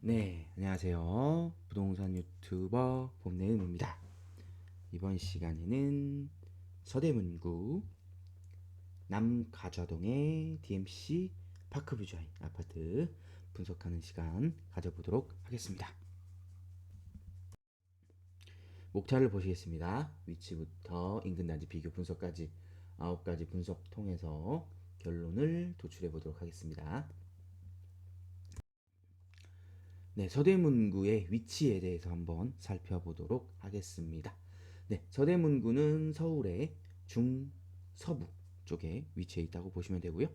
네, 안녕하세요. 부동산 유튜버 봄내음입니다. 이번 시간에는 서대문구 남가좌동의 DMC 파크뷰자이 아파트 분석하는 시간 가져보도록 하겠습니다. 목차를 보시겠습니다. 위치부터 인근 단지 비교 분석까지 9가지 분석 통해서 결론을 도출해 보도록 하겠습니다. 네, 서대문구의 위치에 대해서 한번 살펴보도록 하겠습니다. 네, 서대문구는 서울의 중서부 쪽에 위치해 있다고 보시면 되고요.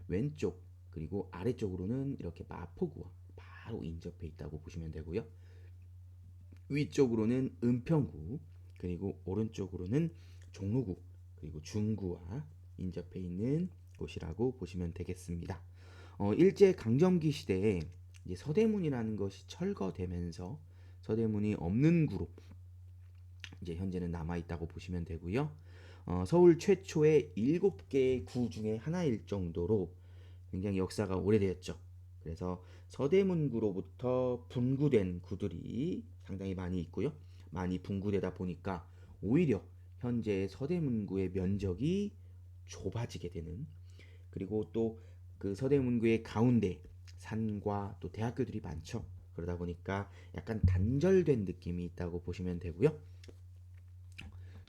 왼쪽 그리고 아래쪽으로는 이렇게 마포구와 바로 인접해 있다고 보시면 되고요. 위쪽으로는 은평구 그리고 오른쪽으로는 종로구 그리고 중구와 인접해 있는 곳이라고 보시면 되겠습니다. 일제 강점기 시대에 이제 서대문이라는 것이 철거되면서 서대문이 없는 구로 이제 현재는 남아 있다고 보시면 되고요. 서울 최초의 7개의 구 중에 하나일 정도로 굉장히 역사가 오래되었죠. 그래서 서대문구로부터 분구된 구들이 상당히 많이 있고요. 많이 분구되다 보니까 오히려 현재 서대문구의 면적이 좁아지게 되는, 그리고 또 그 서대문구의 가운데 산과 또 대학교들이 많죠. 그러다 보니까 약간 단절된 느낌이 있다고 보시면 되고요.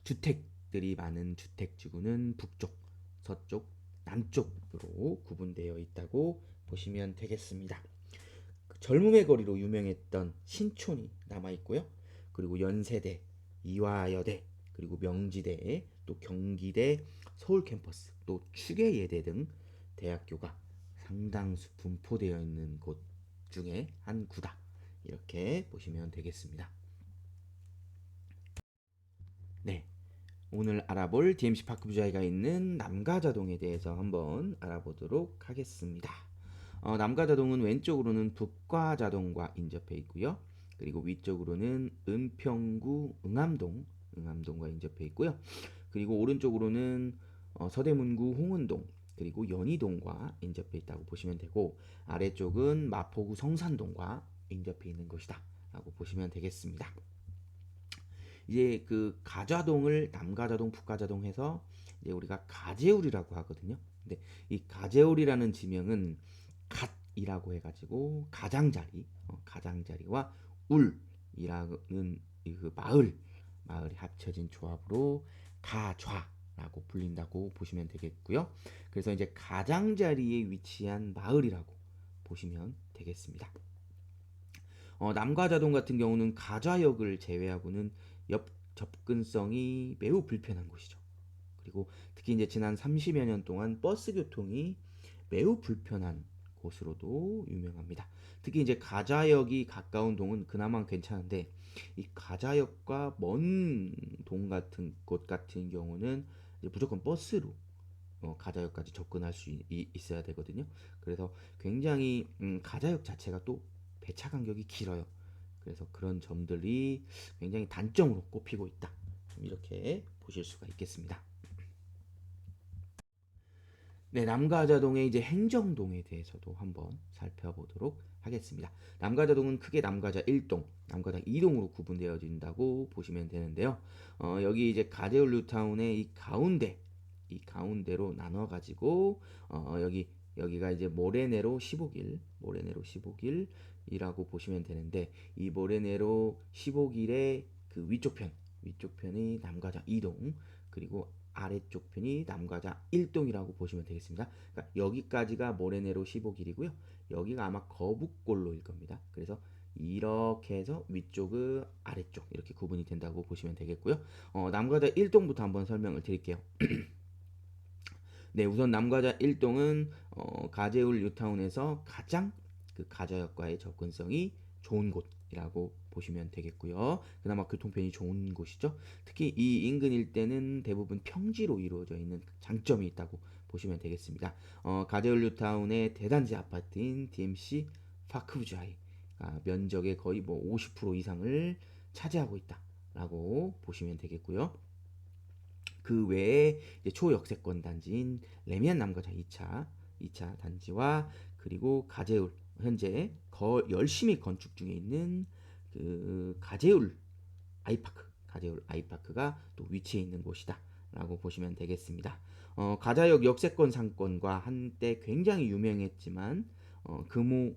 주택들이 많은 주택지구는 북쪽, 서쪽, 남쪽으로 구분되어 있다고 보시면 되겠습니다. 젊음의 거리로 유명했던 신촌이 남아 있고요. 그리고 연세대, 이화여대, 그리고 명지대, 또 경기대, 서울 캠퍼스, 또 추계예대 등 대학교가 상당수 분포되어 있는 곳 중에 한 구다. 이렇게 보시면 되겠습니다. 네, 오늘 알아볼 DMC 파크 부자이가 있는 남가자동에 대해서 한번 알아보도록 하겠습니다. 남가자동은 왼쪽으로는 북가자동과 인접해 있고요. 그리고 위쪽으로는 은평구 응암동과 인접해 있고요. 그리고 오른쪽으로는 서대문구 홍은동 그리고 연희동과 인접해 있다고 보시면 되고, 아래쪽은 마포구 성산동과 인접해 있는 것이다 라고 보시면 되겠습니다. 이제 그 가좌동을 남가좌동, 북가좌동 해서 이제 우리가 가재울이라고 하거든요. 근데 이 가재울이라는 지명은 갓이라고 해가지고 가장자리, 가장자리와 울이라는 그 마을이 합쳐진 조합으로 가좌라고 불린다고 보시면 되겠고요. 그래서 이제 가장자리에 위치한 마을이라고 보시면 되겠습니다. 남가자동 같은 경우는 가좌역을 제외하고는 옆 접근성이 매우 불편한 곳이죠. 그리고 특히 이제 지난 30여 년 동안 버스 교통이 매우 불편한 곳으로도 유명합니다. 특히 이제 가좌역이 가까운 동은 그나마 괜찮은데, 이 가좌역과 먼 동 같은 곳 같은 경우는 무조건 버스로 가좌역까지 접근할 수 있어야 되거든요. 그래서 굉장히 가좌역 자체가 또 배차 간격이 길어요. 그래서 그런 점들이 굉장히 단점으로 꼽히고 있다. 이렇게 보실 수가 있겠습니다. 네, 남가자동의 이제 행정동에 대해서도 한번 살펴보도록 하겠습니다. 남가자동은 크게 남가자 1동, 남가자 2동으로 구분되어진다고 보시면 되는데요. 여기 이제 가재울 뉴타운의 이 가운데로 나눠 가지고 여기가 이제 모래내로 15길이라고 보시면 되는데, 이 모래내로 15길의 그 위쪽 편이 남가자 2동, 그리고 아래쪽 편이 남가자 1동이라고 보시면 되겠습니다. 그러니까 여기까지가 모래내로 15길이고요. 여기가 아마 거북골로일 겁니다. 그래서 이렇게 해서 위쪽은 아래쪽 이렇게 구분이 된다고 보시면 되겠고요. 남가자 1동부터 한번 설명을 드릴게요. 네, 우선 남가자 1동은 가재울 뉴타운에서 가장 그 가좌역과의 접근성이 좋은 곳이라고 보시면 되겠고요. 그나마 교통편이 좋은 곳이죠. 특히 이 인근 일대는 대부분 평지로 이루어져 있는 장점이 있다고 보시면 되겠습니다. 가재울 뉴타운의 대단지 아파트인 DMC 파크부자이 면적의 거의 뭐 50% 이상을 차지하고 있다라고 보시면 되겠고요. 그 외에 초역세권 단지인 레미안 남가자 2차 단지와 그리고 가재울 현재 열심히 건축 중에 있는 그 가제울 아이파크가 또 위치해 있는 곳이다라고 보시면 되겠습니다. 가자역 역세권 상권과 한때 굉장히 유명했지만 금호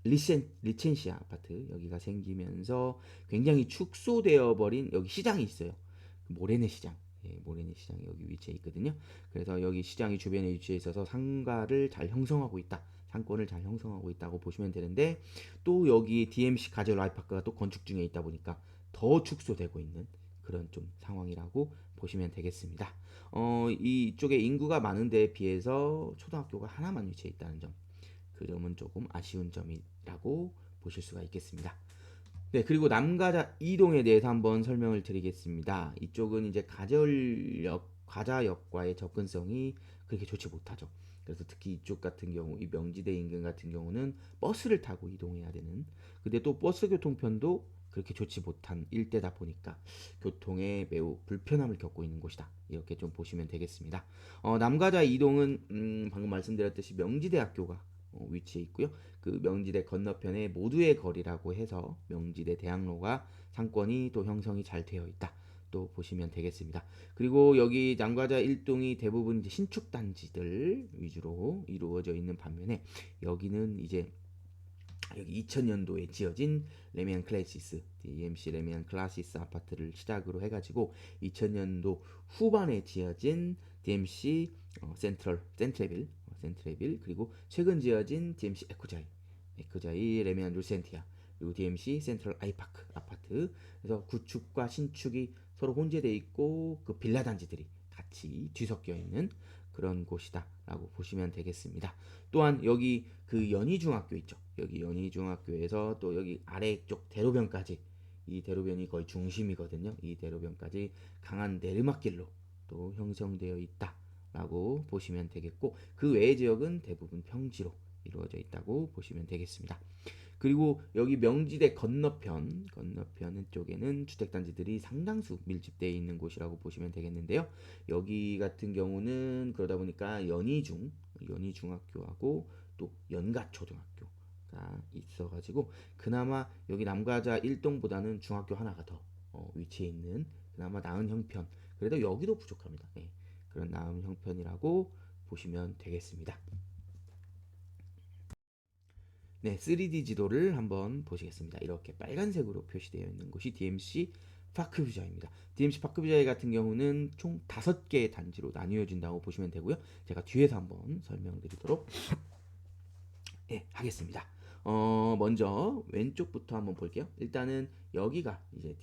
리첸시아 아파트 여기가 생기면서 굉장히 축소되어 버린 여기 시장이 있어요. 모래내 시장. 예, 모래내 시장이 여기 위치해 있거든요. 그래서 여기 시장이 주변에 위치해 있어서 상가를 잘 형성하고 있다. 상권을 잘 형성하고 있다고 보시면 되는데 또 여기 DMC 가젤 라이파크가 또 건축 중에 있다 보니까 더 축소되고 있는 그런 좀 상황이라고 보시면 되겠습니다. 이쪽에 인구가 많은 데에 비해서 초등학교가 하나만 위치해 있다는 점. 그 점은 조금 아쉬운 점이라고 보실 수가 있겠습니다. 네, 그리고 남가자 이동에 대해서 한번 설명을 드리겠습니다. 이쪽은 이제 가자역과의 접근성이 그렇게 좋지 못하죠. 그래서 특히 이쪽 같은 경우, 이 명지대 인근 같은 경우는 버스를 타고 이동해야 되는, 근데 또 버스 교통편도 그렇게 좋지 못한 일대다 보니까 교통에 매우 불편함을 겪고 있는 곳이다. 이렇게 좀 보시면 되겠습니다. 남가자 이동은 방금 말씀드렸듯이 명지대학교가 위치해 있고요. 그 명지대 건너편에 모두의 거리라고 해서 명지대 대학로가 상권이 또 형성이 잘 되어 있다. 또 보시면 되겠습니다. 그리고 여기 남과자 일동이 대부분 이제 신축 단지들 위주로 이루어져 있는 반면에 여기는 이제 여기 2000년도에 지어진 레미안 클래시스 DMC 레미안 클래시스 아파트를 시작으로 해가지고 2000년도 후반에 지어진 DMC 센트레빌 그리고 최근 지어진 DMC 에코자이 레미안 루센티아 그리고 DMC 센트럴 아이파크 아파트 그래서 구축과 신축이 서로 혼재되어 있고 그 빌라 단지들이 같이 뒤섞여 있는 그런 곳이다라고 보시면 되겠습니다. 또한 여기 그 연희중학교 있죠. 여기 연희중학교에서 또 여기 아래쪽 대로변까지 이 대로변이 거의 중심이거든요. 이 대로변까지 강한 내리막길로 또 형성되어 있다라고 보시면 되겠고 그 외의 지역은 대부분 평지로 이루어져 있다고 보시면 되겠습니다. 그리고 여기 명지대 건너편 쪽에는 주택단지들이 상당수 밀집되어 있는 곳이라고 보시면 되겠는데요. 여기 같은 경우는 그러다 보니까 연희중학교하고 또 연가초등학교가 있어가지고 그나마 여기 남가자 1동보다는 중학교 하나가 더 위치해 있는 그나마 나은 형편. 그래도 여기도 부족합니다. 예, 그런 나은 형편이라고 보시면 되겠습니다. 네, 3D 지도를 한번 보시겠습니다. 이렇게 빨간색으로 표시되어 있는 곳이 DMC 파크뷰자입니다. DMC 파크뷰자 같은 경우는 총 5개의 단지로 나뉘어진다고 보시면 되고요. 제가 뒤에서 한번 설명드리도록 하겠습니다. 먼저 왼쪽부터 한번 볼게요. 일단은 여기가 이제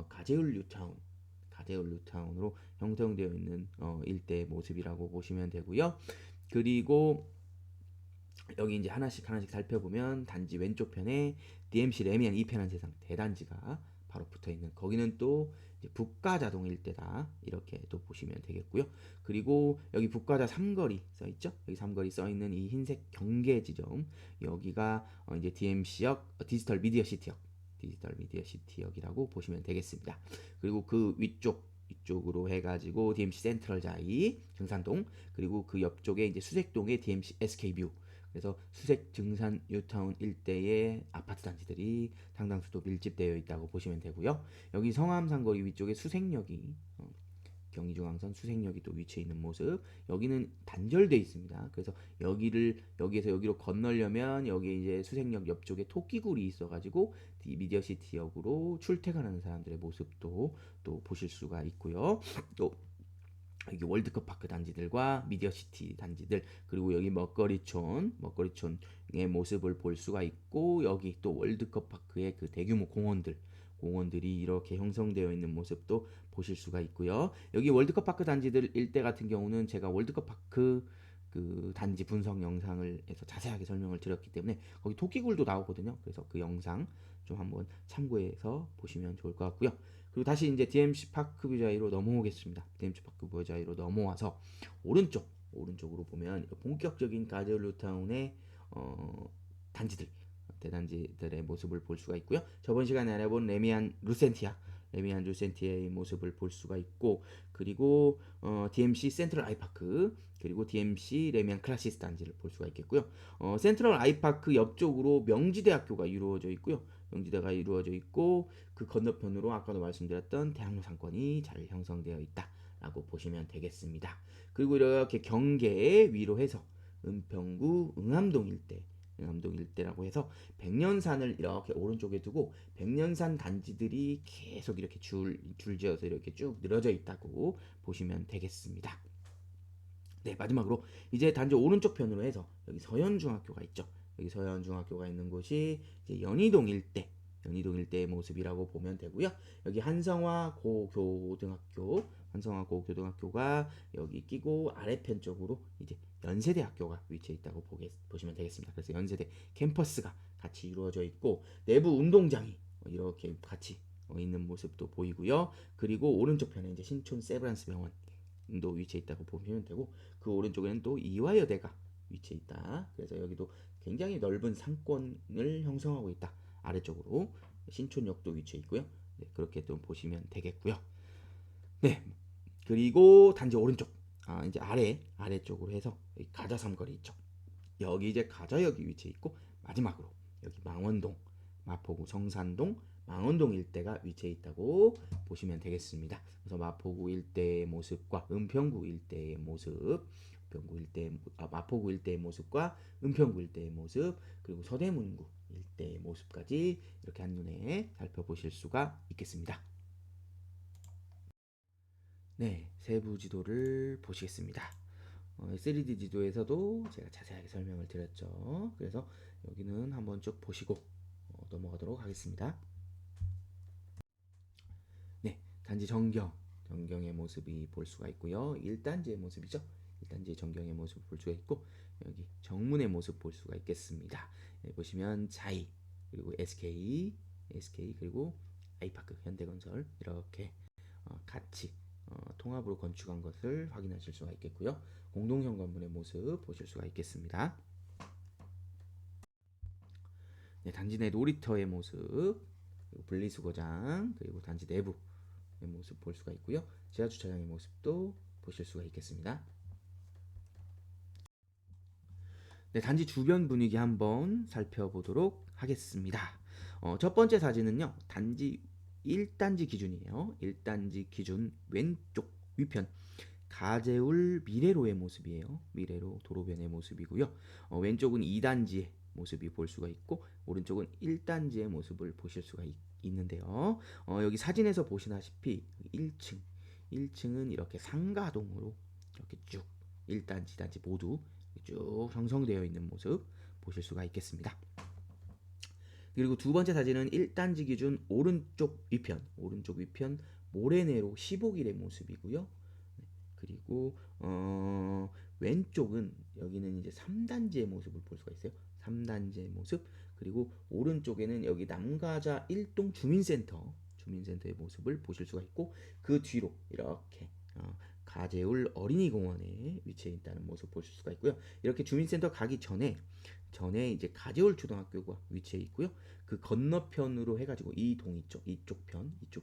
가제울 뉴타운으로 형성되어 있는 일대의 모습이라고 보시면 되고요. 그리고 여기 이제 하나씩 살펴보면 단지 왼쪽 편에 DMC 레미안 이편한 세상 대단지가 바로 붙어 있는 거기는 또 북가자동 일대다 이렇게 또 보시면 되겠고요. 그리고 여기 북가자 삼거리 써 있죠. 여기 삼거리 써 있는 이 흰색 경계 지점 여기가 이제 DMC역 디지털 미디어 시티역이라고 보시면 되겠습니다. 그리고 그 위쪽으로 해가지고 DMC 센트럴 자이 증산동 그리고 그 옆쪽에 이제 수색동에 DMC SK뷰 그래서 수색 증산 뉴타운 일대의 아파트 단지들이 상당수도 밀집되어 있다고 보시면 되고요. 여기 성암산거리 위쪽에 수색역이 경의중앙선 수색역이 또 위치해 있는 모습. 여기는 단절돼 있습니다. 그래서 여기에서 여기로 건너려면 여기 이제 수색역 옆쪽에 토끼굴이 있어가지고 미디어시티역으로 출퇴근하는 사람들의 모습도 또 보실 수가 있고요. 또 여기 월드컵 파크 단지들과 미디어시티 단지들 그리고 여기 먹거리촌의 모습을 볼 수가 있고 여기 또 월드컵 파크의 그 대규모 공원들이 이렇게 형성되어 있는 모습도 보실 수가 있고요. 여기 월드컵 파크 단지들 일대 같은 경우는 제가 월드컵 파크 그 단지 분석 영상을 해서 자세하게 설명을 드렸기 때문에 거기 토끼굴도 나오거든요. 그래서 그 영상 좀 한번 참고해서 보시면 좋을 것 같고요. 그리고 다시 이제 DMC 파크 뷰자이로 넘어오겠습니다. DMC 파크 뷰자이로 넘어와서 오른쪽으로 보면 본격적인 가젤루타운의 단지들 대단지들의 모습을 볼 수가 있고요. 저번 시간에 알아본 레미안 레미안 루센티의 모습을 볼 수가 있고, 그리고 DMC 센트럴 아이파크, 그리고 DMC 레미안 클라시스 단지를 볼 수가 있겠고요. 센트럴 아이파크 옆쪽으로 명지대학교가 이루어져 있고요. 명지대가 이루어져 있고, 그 건너편으로 아까도 말씀드렸던 대학로 상권이 잘 형성되어 있다라고 보시면 되겠습니다. 그리고 이렇게 경계 위로 해서 은평구 응암동 일대라고 해서 백년산을 이렇게 오른쪽에 두고 백년산 단지들이 계속 이렇게 줄지어서 이렇게 쭉 늘어져 있다고 보시면 되겠습니다. 네, 마지막으로 이제 단지 오른쪽 편으로 해서 여기 서현중학교가 있죠. 여기 서현중학교가 있는 곳이 이제 연희동 일대의 모습이라고 보면 되고요. 여기 한성화 고교등학교가 여기 끼고 아래편 쪽으로 이제 연세대학교가 위치해 있다고 보시면 되겠습니다. 그래서 연세대 캠퍼스가 같이 이루어져 있고 내부 운동장이 이렇게 같이 있는 모습도 보이고요. 그리고 오른쪽 편에 이제 신촌 세브란스 병원도 위치해 있다고 보시면 되고 그 오른쪽에는 또 이화여대가 위치해 있다. 그래서 여기도 굉장히 넓은 상권을 형성하고 있다. 아래쪽으로 신촌역도 위치해 있고요. 네, 그렇게 좀 보시면 되겠고요. 네, 그리고 단지 오른쪽, 이제 아래쪽으로 해서 여기 가자삼거리 있죠. 여기 이제 가자역이 위치해 있고 마지막으로 여기 망원동, 마포구 성산동, 망원동 일대가 위치해 있다고 보시면 되겠습니다. 그래서 마포구 일대의 모습과 은평구 일대의 모습, 마포구 일대의 모습과 은평구 일대의 모습, 그리고 서대문구 일대의 모습까지 이렇게 한눈에 살펴보실 수가 있겠습니다. 네, 세부 지도를 보시겠습니다. 3D 지도에서도 제가 자세하게 설명을 드렸죠. 그래서 여기는 한번 쭉 보시고 넘어가도록 하겠습니다. 네, 단지 전경의 모습이 볼 수가 있고요. 1단지의 모습이죠. 1단지 전경의 모습 볼 수가 있고 여기 정문의 모습 볼 수가 있겠습니다. 보시면 자이 그리고 SK 그리고 아이파크 현대건설 이렇게 같이 통합으로 건축한 것을 확인하실 수가 있겠고요. 공동현관문의 모습 보실 수가 있겠습니다. 네, 단지 내 놀이터의 모습, 그리고 분리수거장, 그리고 단지 내부의 모습 볼 수가 있고요. 지하주차장의 모습도 보실 수가 있겠습니다. 네, 단지 주변 분위기 한번 살펴보도록 하겠습니다. 첫 번째 사진은요, 단지 1단지 기준이에요. 1단지 기준 왼쪽 위편 가재울 미래로의 모습이에요. 미래로 도로변의 모습이고요. 왼쪽은 2단지의 모습이 볼 수가 있고 오른쪽은 1단지의 모습을 보실 수가 있는데요. 여기 사진에서 보시다시피 1층은 이렇게 상가동으로 이렇게 쭉 1단지, 2단지 모두 쭉 형성되어 있는 모습 보실 수가 있겠습니다. 그리고 두 번째 사진은 1단지 기준 오른쪽 위편 모래내로 15길의 모습이고요. 그리고 왼쪽은 여기는 이제 3단지의 모습을 볼 수가 있어요. 3단지의 모습. 그리고 오른쪽에는 여기 남가자 1동 주민센터의 모습을 보실 수가 있고 그 뒤로 이렇게 가재울 어린이공원에 위치해 있다는 모습 보실 수가 있고요. 이렇게 주민센터 가기 전에 이제 가재울 초등학교가 위치해 있고요. 그 건너편으로 해가지고 이 동 있죠. 이쪽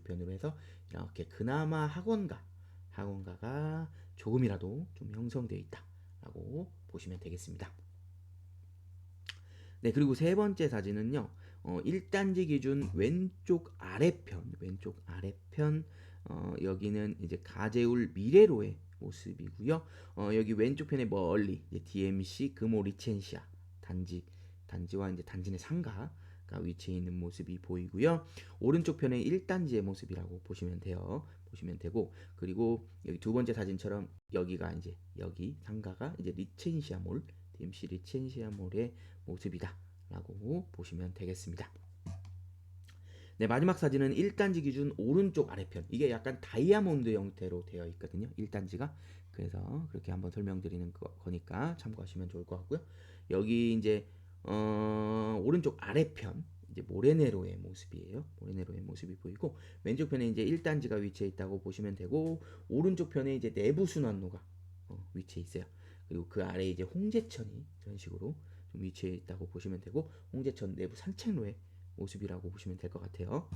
편으로 해서 이렇게 그나마 학원가가 조금이라도 좀 형성되어 있다라고 보시면 되겠습니다. 네, 그리고 세 번째 사진은요. 1단지 기준 왼쪽 아래편 여기는 이제 가재울 미래로의 모습이고요. 여기 왼쪽 편에 멀리 이제 DMC 금호 리첸시아 단지와 이제 단지 내 상가가 위치해 있는 모습이 보이고요. 오른쪽 편에 1단지의 모습이라고 보시면 되고 그리고 여기 두 번째 사진처럼 여기가 이제 여기 상가가 이제 리첸시아몰 DMC 리첸시아몰의 모습이다라고 보시면 되겠습니다. 네, 마지막 사진은 1단지 기준 오른쪽 아래편 이게 약간 다이아몬드 형태로 되어 있거든요. 1단지가 그래서 그렇게 한번 설명드리는 거니까 참고하시면 좋을 것 같고요. 여기 이제 오른쪽 아래편 이제 모래내로의 모습이에요. 모래내로의 모습이 보이고 왼쪽 편에 이제 1단지가 위치해 있다고 보시면 되고 오른쪽 편에 이제 내부 순환로가 위치해 있어요. 그리고 그 아래에 이제 홍제천이 이런 식으로 좀 위치해 있다고 보시면 되고 홍제천 내부 산책로의 모습이라고 보시면 될 것 같아요.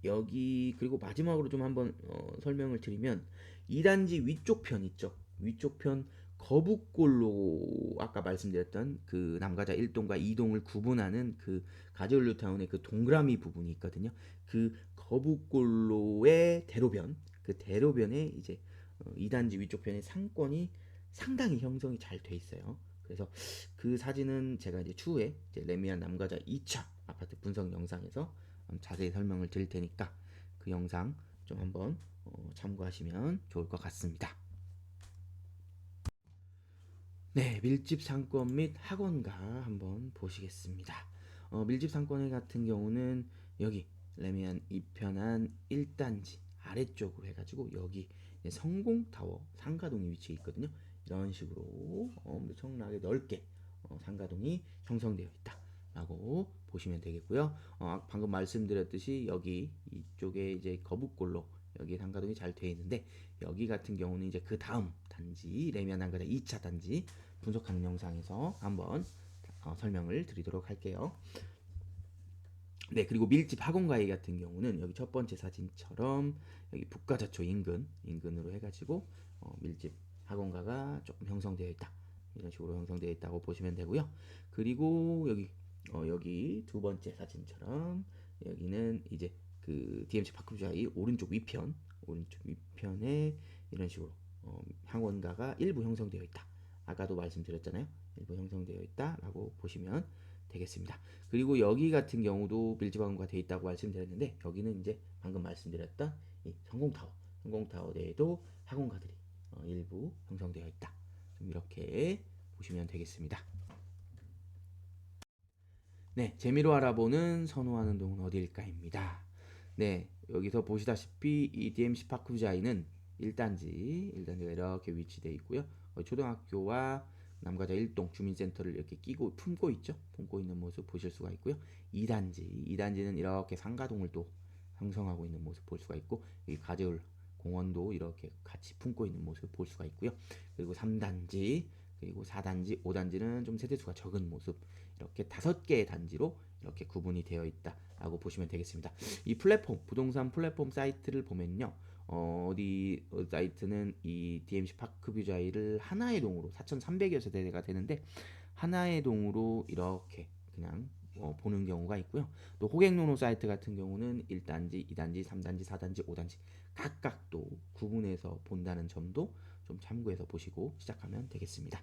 여기 그리고 마지막으로 좀 한번 설명을 드리면 2단지 위쪽 편 있죠. 위쪽 편 거북골로 아까 말씀드렸던 그 남가자 1동과 2동을 구분하는 그 가제올류타운의 그 동그라미 부분이 있거든요. 그 거북골로의 대로변, 그 대로변에 이제 2단지 위쪽 편의 상권이 상당히 형성이 잘 돼 있어요. 그래서 그 사진은 제가 이제 추후에 이제 레미안 남가자 2차 아파트 분석 영상에서 자세히 설명을 드릴 테니까 그 영상 좀 한번 참고하시면 좋을 것 같습니다. 네, 밀집 상권 및 학원가 한번 보시겠습니다. 밀집 상권 같은 경우는 여기 레미안 이편한 1단지 아래쪽으로 해가지고 여기 성공타워 상가동이 위치해 있거든요. 이런 식으로 엄청나게 넓게 상가동이 형성되어 있다 라고 보시면 되겠고요. 방금 말씀드렸듯이 여기 이쪽에 이제 거북골로 여기 상가동이 잘 되어 있는데 여기 같은 경우는 이제 그 다음 단지 레미안 상가자 2차 단지 분석하는 영상에서 한번 설명을 드리도록 할게요. 네, 그리고 밀집 학원가이 같은 경우는 여기 첫 번째 사진처럼 여기 북가자초 인근으로 해가지고 밀집 학원가가 조금 형성되어 있다. 이런 식으로 형성되어 있다고 보시면 되고요. 그리고 여기 두 번째 사진처럼 여기는 이제 그 DMC 파크부자이 오른쪽 위편에 이런 식으로 학원가가 일부 형성되어 있다. 아까도 말씀드렸잖아요. 일부 형성되어 있다라고 보시면 되겠습니다. 그리고 여기 같은 경우도 밀집학원가 되어 있다고 말씀드렸는데 여기는 이제 방금 말씀드렸던 이 성공타워 내에도 학원가들이 일부 형성되어 있다. 좀 이렇게 보시면 되겠습니다. 네, 재미로 알아보는 선호하는 동은 어디일까입니다. 네, 여기서 보시다시피 이 DMC 파크부자이는 1단지가 이렇게 위치되어 있고요. 초등학교와 남가자 1동 주민센터를 이렇게 품고 있죠. 품고 있는 모습 보실 수가 있고요. 2단지는 이렇게 상가동을 또 형성하고 있는 모습 볼 수가 있고 여기 가재울 공원도 이렇게 같이 품고 있는 모습 볼 수가 있고요. 그리고 3단지 그리고 4단지, 5단지는 좀 세대수가 적은 모습 이렇게 5개의 단지로 이렇게 구분이 되어 있다라고 보시면 되겠습니다. 이 부동산 플랫폼 사이트를 보면요. 사이트는 이 DMC 파크뷰자이를 하나의 동으로 4,300여 세대가 되는데 하나의 동으로 이렇게 그냥 보는 경우가 있고요. 또 호객노노 사이트 같은 경우는 1단지, 2단지, 3단지, 4단지, 5단지 각각 또 구분해서 본다는 점도 좀 참고해서 보시고 시작하면 되겠습니다.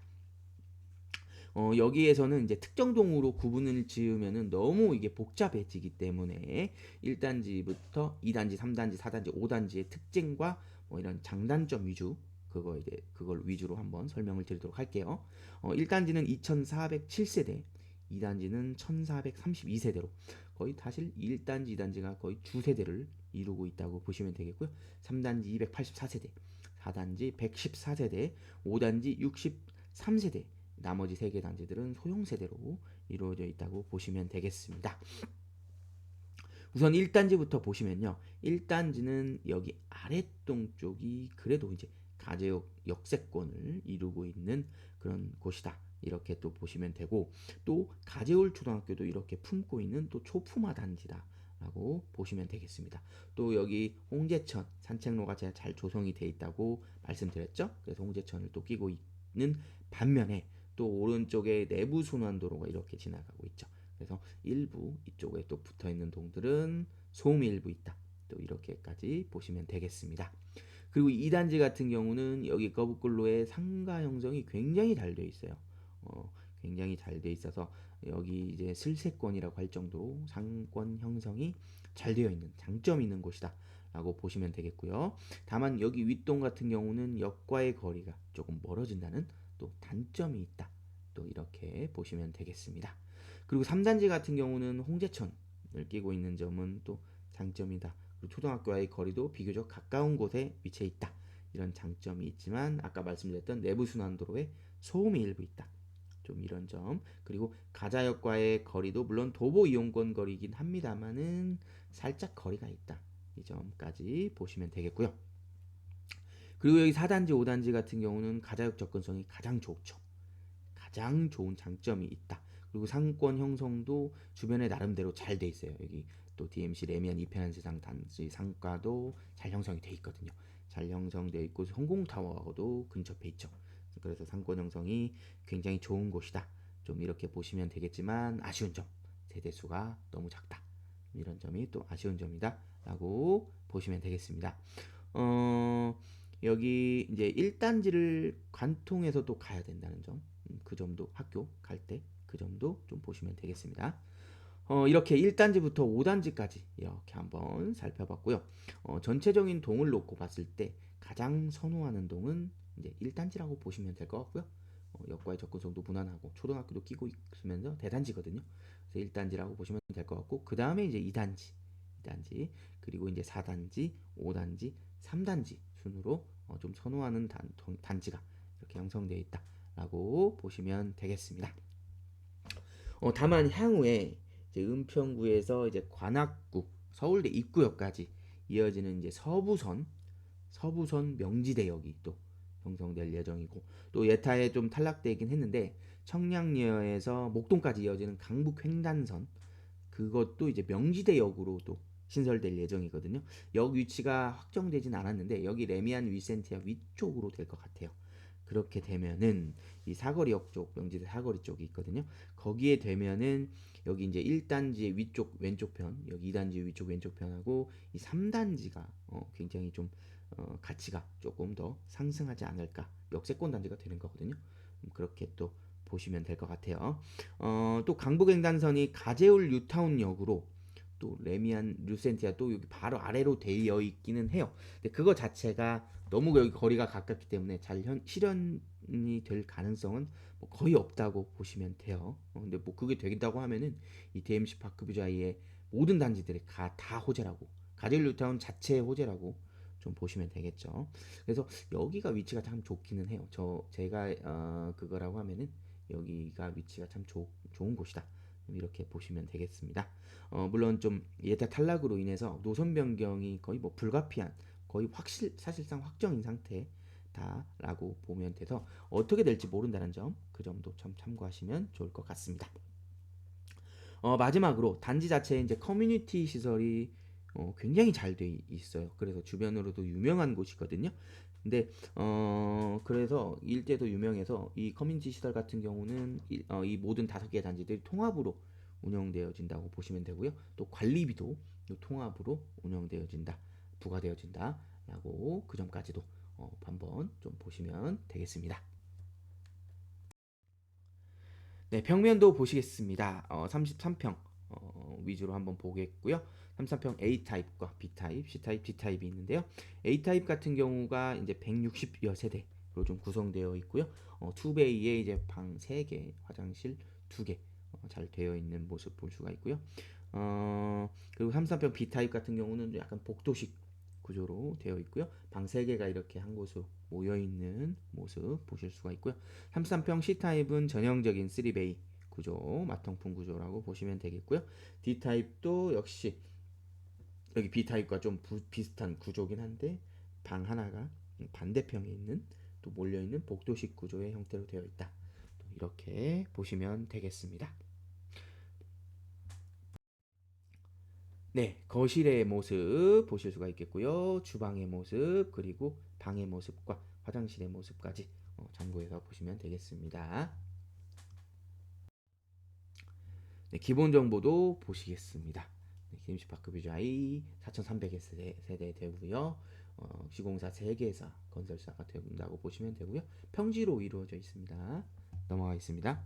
여기에서는 이제 특정 동으로 구분을 지으면은 너무 이게 복잡해지기 때문에 1단지부터 2단지, 3단지, 4단지, 5단지의 특징과 뭐 이런 장단점 위주 그걸 위주로 한번 설명을 드리도록 할게요. 1단지는 2407세대, 2단지는 1432세대로 거의 사실 1단지, 2단지가 거의 주세대를 이루고 있다고 보시면 되겠고요. 3단지 284세대, 4단지 114세대, 5단지 63세대, 나머지 3개 단지들은 소형 세대로 이루어져 있다고 보시면 되겠습니다. 우선 1단지부터 보시면요. 1단지는 여기 아랫동 쪽이 그래도 이제 가제역 역세권을 이루고 있는 그런 곳이다. 이렇게 또 보시면 되고 또 가제울 초등학교도 이렇게 품고 있는 또 초품화 단지다. 라고 보시면 되겠습니다. 또 여기 홍제천 산책로가 잘 조성이 되어 있다고 말씀드렸죠. 그래서 홍제천을 또 끼고 있는 반면에 또 오른쪽에 내부 순환도로가 이렇게 지나가고 있죠. 그래서 일부 이쪽에 또 붙어 있는 동들은 소음이 일부 있다. 또 이렇게까지 보시면 되겠습니다. 그리고 2단지 같은 경우는 여기 거북글로의 상가 형성이 굉장히 잘 되어 있어요. 굉장히 잘 되어 있어서 여기 이제 슬세권이라고 할 정도로 상권 형성이 잘 되어 있는 장점이 있는 곳이다. 라고 보시면 되겠고요. 다만 여기 윗동 같은 경우는 역과의 거리가 조금 멀어진다는 또 단점이 있다. 또 이렇게 보시면 되겠습니다. 그리고 3단지 같은 경우는 홍제천을 끼고 있는 점은 또 장점이다. 그리고 초등학교와의 거리도 비교적 가까운 곳에 위치해 있다. 이런 장점이 있지만 아까 말씀드렸던 내부 순환도로에 소음이 일부 있다. 좀 이런 점. 그리고 가자역과의 거리도 물론 도보 이용권 거리이긴 합니다만은 살짝 거리가 있다. 이 점까지 보시면 되겠고요. 그리고 여기 4단지, 5단지 같은 경우는 가자역 접근성이 가장 좋죠. 가장 좋은 장점이 있다. 그리고 상권 형성도 주변에 나름대로 잘 돼 있어요. 여기 또 DMC 레미안 이편한 세상 단지 상가도 잘 형성이 돼 있거든요. 잘 형성되어 있고 성공타워하고도 근접해 있죠. 그래서 상권 형성이 굉장히 좋은 곳이다. 좀 이렇게 보시면 되겠지만 아쉬운 점, 세대수가 너무 작다. 이런 점이 또 아쉬운 점이다 라고 보시면 되겠습니다. 여기 이제 1단지를 관통해서 또 가야 된다는 점, 그 점도 학교 갈 때 그 점도 좀 보시면 되겠습니다. 이렇게 1단지부터 5단지까지 이렇게 한번 살펴봤고요. 전체적인 동을 놓고 봤을 때 가장 선호하는 동은 이제 1단지라고 보시면 될 것 같고요. 역과의 접근성도 무난하고 초등학교도 끼고 있으면서 대단지거든요. 그래서 1단지라고 보시면 될 것 같고, 그 다음에 이제 2단지, 그리고 이제 4단지, 5단지, 3단지 순으로 좀 선호하는 단지가 이렇게 형성되어 있다라고 보시면 되겠습니다. 다만 향후에 이제 은평구에서 이제 관악구, 서울대 입구역까지 이어지는 이제 서부선 명지대역이 또 형성될 예정이고, 또 예타에 좀 탈락되긴 했는데 청량리에서 목동까지 이어지는 강북 횡단선, 그것도 이제 명지대역으로 또 신설될 예정이거든요. 역 위치가 확정되진 않았는데 여기 레미안 위센티아 위쪽으로 될 것 같아요. 그렇게 되면은 이 사거리역 쪽, 명지대 사거리 쪽이 있거든요. 거기에 되면은 여기 이제 1단지의 위쪽 왼쪽 편, 여기 2단지 위쪽 왼쪽 편하고 이 3단지가 굉장히 좀 가치가 조금 더 상승하지 않을까, 역세권 단지가 되는 거거든요. 그렇게 또 보시면 될 것 같아요. 또 강북횡단선이 가재울 뉴타운역으로 또 레미안 루센티아 또 여기 바로 아래로 되어 있기는 해요. 근데 그거 자체가 너무 여기 거리가 가깝기 때문에 잘 실현이 될 가능성은 뭐 거의 없다고 보시면 돼요. 근데 뭐 그게 되겠다고 하면은 이 DMC 파크뷰자이의 모든 단지들이 다 호재라고, 가젤 뉴타운 자체의 호재라고 좀 보시면 되겠죠. 그래서 여기가 위치가 참 좋기는 해요. 제가 그거라고 하면은 여기가 위치가 참 좋은 곳이다. 이렇게 보시면 되겠습니다. 물론 좀 예타 탈락으로 인해서 노선 변경이 거의 뭐 불가피한, 거의 사실상 확정인 상태다라고 보면 돼서 어떻게 될지 모른다는 점, 그 점도 참 참고하시면 좋을 것 같습니다. 마지막으로 단지 자체에 이제 커뮤니티 시설이 굉장히 잘 돼 있어요. 그래서 주변으로도 유명한 곳이거든요. 근데 그래서 일대도 유명해서 이 커뮤니티 시설 같은 경우는 이 모든 5개 단지들이 통합으로 운영되어진다고 보시면 되고요. 또 관리비도 통합으로 운영되어진다, 부과되어진다라고 그 점까지도 한번 좀 보시면 되겠습니다. 네, 평면도 보시겠습니다. 33평 위주로 한번 보겠고요. 33평 A타입과 B타입, C타입, D타입이 있는데요. A타입 같은 경우가 이제 160여 세대로 좀 구성되어 있고요. 투베이에 이제 방 3개, 화장실 2개 잘 되어 있는 모습 볼 수가 있고요. 그리고 33평 B타입 같은 경우는 약간 복도식 구조로 되어 있고요. 방 3개가 이렇게 한 곳으로 모여 있는 모습 보실 수가 있고요. 33평 C타입은 전형적인 3베이 구조, 마통풍 구조라고 보시면 되겠고요. D타입도 역시 여기 B타입과 좀 비슷한 구조긴 한데 방 하나가 반대평에 있는, 또 몰려있는 복도식 구조의 형태로 되어 있다. 이렇게 보시면 되겠습니다. 네, 거실의 모습 보실 수가 있겠고요. 주방의 모습, 그리고 방의 모습과 화장실의 모습까지 참고해서 보시면 되겠습니다. 네, 기본 정보도 보시겠습니다. 네, DMC파크 뷰자이 4300세대 되고요. 시공사 3개사 건설사가 된다고 보시면 되고요. 평지로 이루어져 있습니다. 넘어가겠습니다.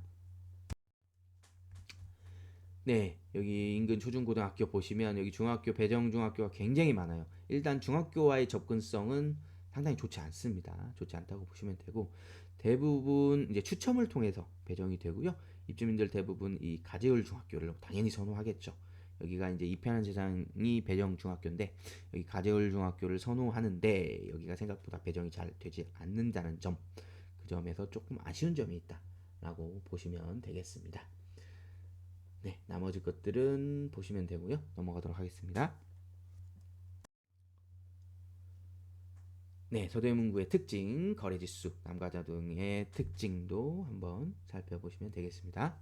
네, 여기 인근 초중고등학교 보시면 여기 중학교, 배정중학교가 굉장히 많아요. 일단 중학교와의 접근성은 상당히 좋지 않습니다. 좋지 않다고 보시면 되고, 대부분 이제 추첨을 통해서 배정이 되고요. 입주민들 대부분 이 가재울 중학교를 당연히 선호하겠죠. 여기가 이제 이편한 세상이 배정 중학교인데 여기 가재울 중학교를 선호하는데 여기가 생각보다 배정이 잘 되지 않는다는 점, 그 점에서 조금 아쉬운 점이 있다라고 보시면 되겠습니다. 네, 나머지 것들은 보시면 되고요. 넘어가도록 하겠습니다. 네, 서대문구의 특징, 거래지수, 남가자 등의 특징도 한번 살펴보시면 되겠습니다.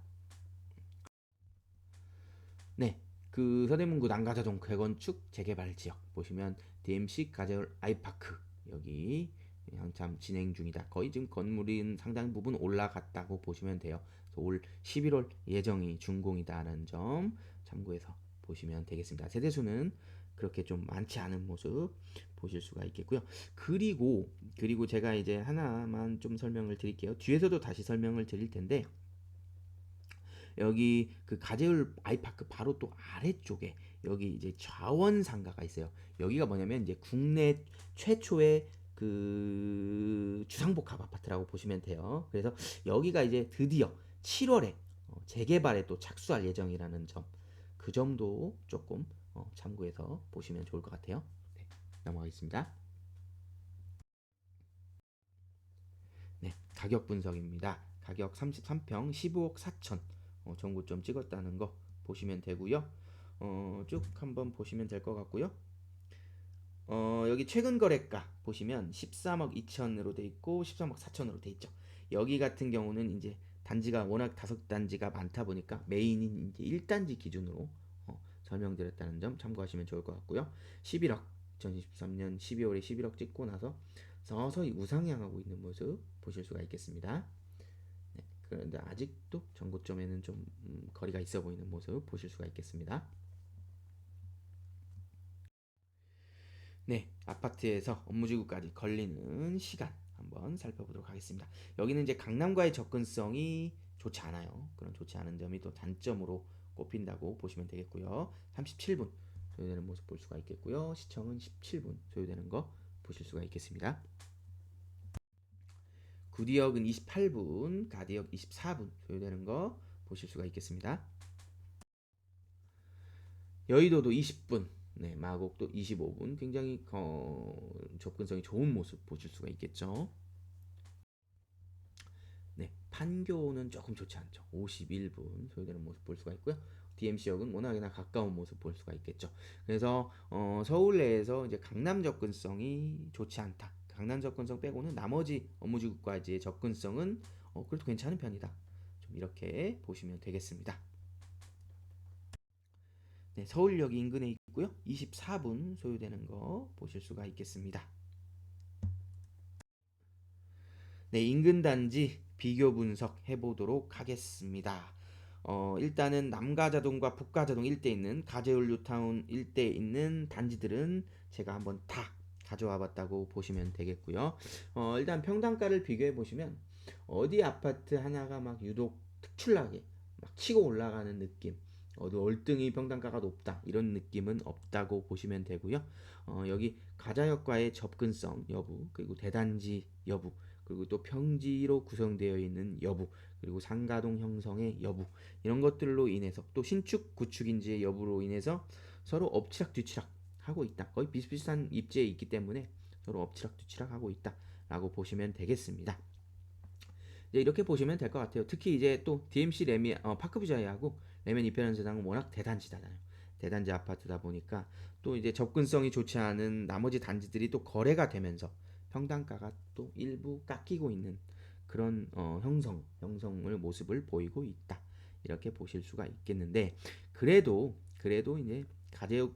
네, 그 서대문구 남가자동 재건축 재개발 지역 보시면 DMC 가재울 아이파크 여기 한참 진행 중이다. 거의 지금 건물인 상당 부분 올라갔다고 보시면 돼요. 그래서 올 11월 예정이 준공이다라는 점 참고해서 보시면 되겠습니다. 세대수는 그렇게 좀 많지 않은 모습 보실 수가 있겠고요. 그리고 제가 이제 하나만 좀 설명을 드릴게요. 뒤에서도 다시 설명을 드릴 텐데 여기 그 가재울 아이파크 바로 또 아래쪽에 여기 이제 좌원상가가 있어요. 여기가 뭐냐면 이제 국내 최초의 그 주상복합 아파트라고 보시면 돼요. 그래서 여기가 이제 드디어 7월에 재개발에 또 착수할 예정이라는 점, 그 점도 조금 참고해서 보시면 좋을 것 같아요. 네, 넘어가겠습니다. 네, 가격 분석입니다. 가격 33평 15억 4천 정고점 찍었다는 거 보시면 되고요. 쭉 한번 보시면 될 것 같고요. 여기 최근 거래가 보시면 13억 2천으로 돼 있고 13억 4천으로 돼 있죠. 여기 같은 경우는 이제 단지가 워낙 다섯 단지가 많다 보니까 메인인 이제 1단지 기준으로 설명드렸다는 점 참고하시면 좋을 것 같고요. 11억 2023년 12월에 11억 찍고 나서 서서히 우상향하고 있는 모습 보실 수가 있겠습니다. 네, 그런데 아직도 전고점에는 좀 거리가 있어 보이는 모습 보실 수가 있겠습니다. 네, 아파트에서 업무지구까지 걸리는 시간 한번 살펴보도록 하겠습니다. 여기는 이제 강남과의 접근성이 좋지 않아요. 그런 좋지 않은 점이 또 단점으로 꼽힌다고 보시면 되겠고요. 37분 소요되는 모습 볼 수가 있겠고요. 시청은 17분 소요되는 거 보실 수가 있겠습니다. 구디역은 28분, 가디역 24분 소요되는 거 보실 수가 있겠습니다. 여의도도 20분, 네, 마곡도 25분, 굉장히 접근성이 좋은 모습 보실 수가 있겠죠. 네, 판교는 조금 좋지 않죠. 51분 소요되는 모습 볼 수가 있고요. DMC역은 워낙이나 가까운 모습 볼 수가 있겠죠. 그래서 서울 내에서 이제 강남 접근성이 좋지 않다. 강남 접근성 빼고는 나머지 업무지구까지의 접근성은 그래도 괜찮은 편이다. 좀 이렇게 보시면 되겠습니다. 네, 서울역 인근에 있고요. 24분 소요되는 거 보실 수가 있겠습니다. 네, 인근 단지 비교 분석해 보도록 하겠습니다. 일단은 남가자동과 북가자동 일대에 있는 가재울 뉴타운 일대에 있는 단지들은 제가 한번 다 가져와 봤다고 보시면 되겠고요. 일단 평당가를 비교해 보시면 어디 아파트 하나가 막 유독 특출나게 막 치고 올라가는 느낌, 어디 월등히 평당가가 높다 이런 느낌은 없다고 보시면 되고요. 여기 가자역과의 접근성 여부, 그리고 대단지 여부, 그리고 또 평지로 구성되어 있는 여부, 그리고 상가동 형성의 여부, 이런 것들로 인해서 또 신축 구축인지의 여부로 인해서 서로 엎치락뒤치락 하고 있다. 거의 비슷비슷한 입지에 있기 때문에 서로 엎치락뒤치락 하고 있다라고 보시면 되겠습니다. 이제 이렇게 보시면 될 것 같아요. 특히 이제 또 DMC 레미 파크뷰자이하고 레면 이편한 세상은 워낙 대단지잖아요. 대단지 아파트다 보니까 또 이제 접근성이 좋지 않은 나머지 단지들이 또 거래가 되면서 평당가가 또 일부 깎이고 있는 그런 형성을 모습을 보이고 있다. 이렇게 보실 수가 있겠는데 그래도 이제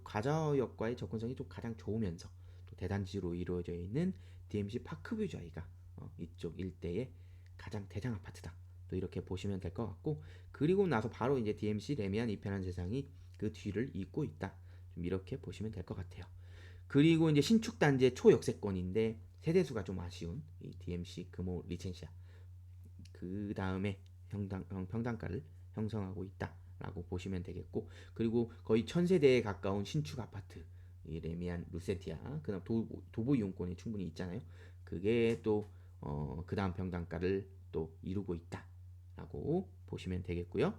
가저역과의 접근성이 좀 가장 좋으면서 또 대단지로 이루어져 있는 DMC 파크뷰자이가 이쪽 일대에 가장 대장 아파트다. 또 이렇게 보시면 될 것 같고, 그리고 나서 바로 이제 DMC 레미안 이편한 세상이 그 뒤를 잇고 있다. 좀 이렇게 보시면 될 것 같아요. 그리고 이제 신축 단지의 초역세권인데 세대수가 좀 아쉬운 이 DMC 금호 리첸시아. 그 다음에 평당가를 형성하고 있다라고 보시면 되겠고, 그리고 거의 1000세대에 가까운 신축 아파트 이 레미안 루세티아 그다음 도보 이용권이 충분히 있잖아요. 그게 또 그 다음 평당가를 또 이루고 있다라고 보시면 되겠고요.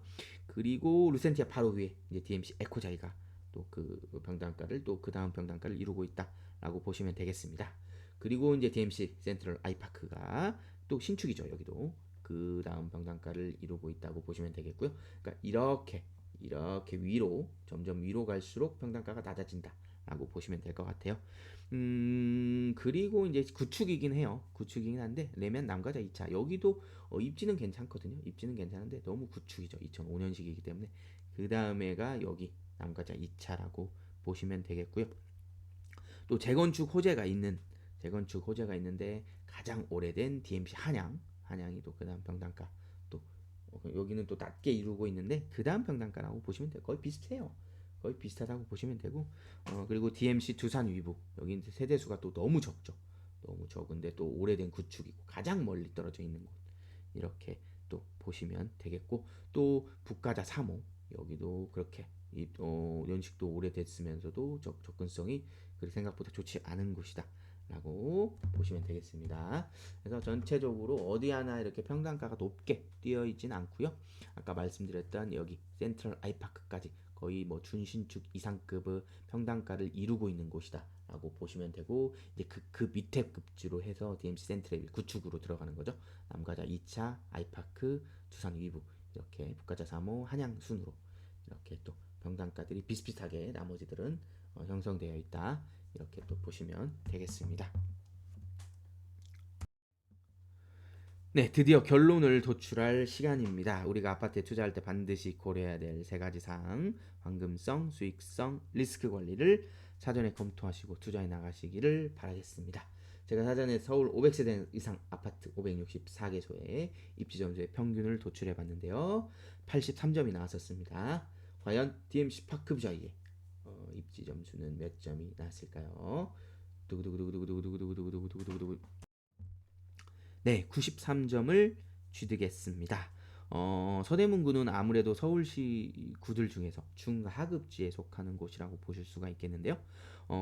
그리고 루센티아 바로 위에 이제 DMC 에코자이가 또 그 평당가를 또 그 다음 평당가를 이루고 있다라고 보시면 되겠습니다. 그리고 이제 DMC 센트럴 아이파크가 또 신축이죠. 여기도 그 다음 평당가를 이루고 있다고 보시면 되겠고요. 그러니까 이렇게 위로 점점 위로 갈수록 평당가가 낮아진다라고 보시면 될 것 같아요. 그리고 이제 구축이긴 해요. 구축이긴 한데 레면 남가자 2차 여기도 입지는 괜찮거든요. 입지는 괜찮은데 너무 구축이죠. 2005년식이기 때문에 그 다음에가 여기 남가자 2차라고 보시면 되겠고요. 또 재건축 호재가 있는데 가장 오래된 DMC 한양이 또 그다음 평당가 또 여기는 또 낮게 이루고 있는데 그다음 평당가라고 보시면 돼요. 거의 비슷해요. 거의 비슷하다고 보시면 되고 그리고 DMC 두산 위브 여기 세대수가 또 너무 적죠. 너무 적은데 또 오래된 구축이고 가장 멀리 떨어져 있는 곳 이렇게 또 보시면 되겠고 또 북가자 3호 여기도 그렇게 연식도 오래됐으면서도 접근성이 그렇게 생각보다 좋지 않은 곳이다 라고 보시면 되겠습니다. 그래서 전체적으로 어디 하나 이렇게 평당가가 높게 뛰어 있진 않고요. 아까 말씀드렸던 여기 센트럴 아이파크까지 거의 뭐 준신축 이상급의 평당가를 이루고 있는 곳이다 라고 보시면 되고 이제 그 밑에 급지로 해서 DMC 센트럴 구축으로 들어가는 거죠. 남가자 2차 아이파크 두산 위브 이렇게 북가자 3호 한양 순으로 이렇게 또 평당가들이 비슷비슷하게 나머지들은 형성되어 있다 이렇게 또 보시면 되겠습니다. 네, 드디어 결론을 도출할 시간입니다. 우리가 아파트에 투자할 때 반드시 고려해야 될 세 가지 사항, 황금성, 수익성, 리스크 관리를 사전에 검토하시고 투자해 나가시기를 바라겠습니다. 제가 사전에 서울 500세대 이상 아파트 564개소의 입지 점수의 평균을 도출해 봤는데요. 83점이 나왔었습니다. 과연 DMC 파크뷰자이의 입지 점수는 몇 점이 나왔을까요? 두구두구두구두구두구두구두구두구두구두구 네, 93점을 취득했습니다. 서대문구는 아무래도 서울시 구들 중에서 중하급지에 속하는 곳이라고 보실 수가 있겠는데요.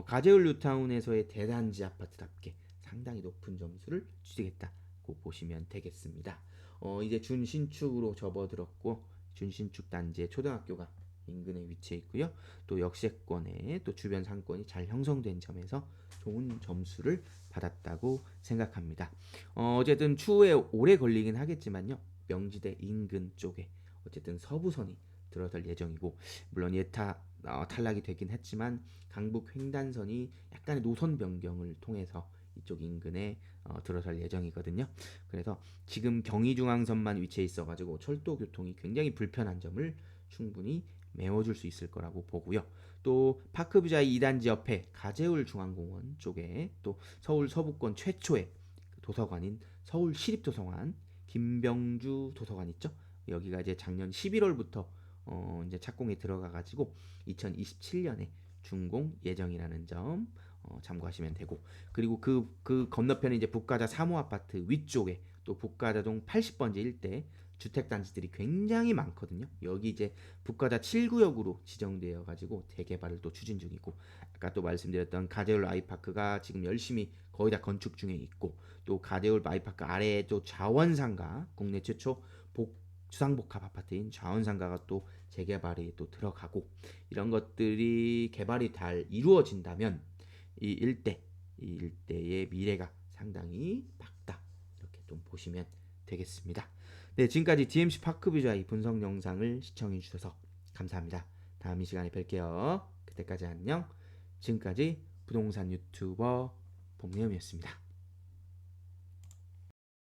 가재울 뉴타운에서의 대단지 아파트답게 상당히 높은 점수를 취득했다고 보시면 되겠습니다. 이제 준신축으로 접어들었고 준신축 단지의 초등학교가 인근에 위치해 있고요. 또 역세권에 또 주변 상권이 잘 형성된 점에서 좋은 점수를 받았다고 생각합니다. 어쨌든 추후에 오래 걸리긴 하겠지만요. 명지대 인근 쪽에 어쨌든 서부선이 들어설 예정이고 물론 탈락이 되긴 했지만 강북 횡단선이 약간의 노선 변경을 통해서 이쪽 인근에 들어설 예정이거든요. 그래서 지금 경의중앙선만 위치해 있어가지고 철도 교통이 굉장히 불편한 점을 충분히 메워줄 수 있을 거라고 보고요. 또 파크뷰자이 2단지 옆에 가재울 중앙공원 쪽에 또 서울 서부권 최초의 도서관인 서울시립도서관 김병주 도서관 있죠? 여기가 이제 작년 11월부터 이제 착공에 들어가가지고 2027년에 준공 예정이라는 점 참고하시면 되고 그리고 그 건너편에 이제 북가자 3호 아파트 위쪽에 또 북가자동 80번지 일대 주택단지들이 굉장히 많거든요. 여기 이제 북가자 7구역으로 지정되어 가지고 대개발을 또 추진 중이고 아까 또 말씀드렸던 가재울 아이파크가 지금 열심히 거의 다 건축 중에 있고 또 가재울 아이파크 아래에 또 자원상가 국내 최초 주상복합 아파트인 자원상가가 또 재개발이 또 들어가고 이런 것들이 개발이 잘 이루어진다면 이 일대의 미래가 상당히 밝다 이렇게 좀 보시면 되겠습니다. 네, 지금까지 DMC 파크뷰자의 분석 영상을 시청해 주셔서 감사합니다. 다음 이 시간에 뵐게요. 그때까지 안녕. 지금까지 부동산 유튜버 봄내음이었습니다.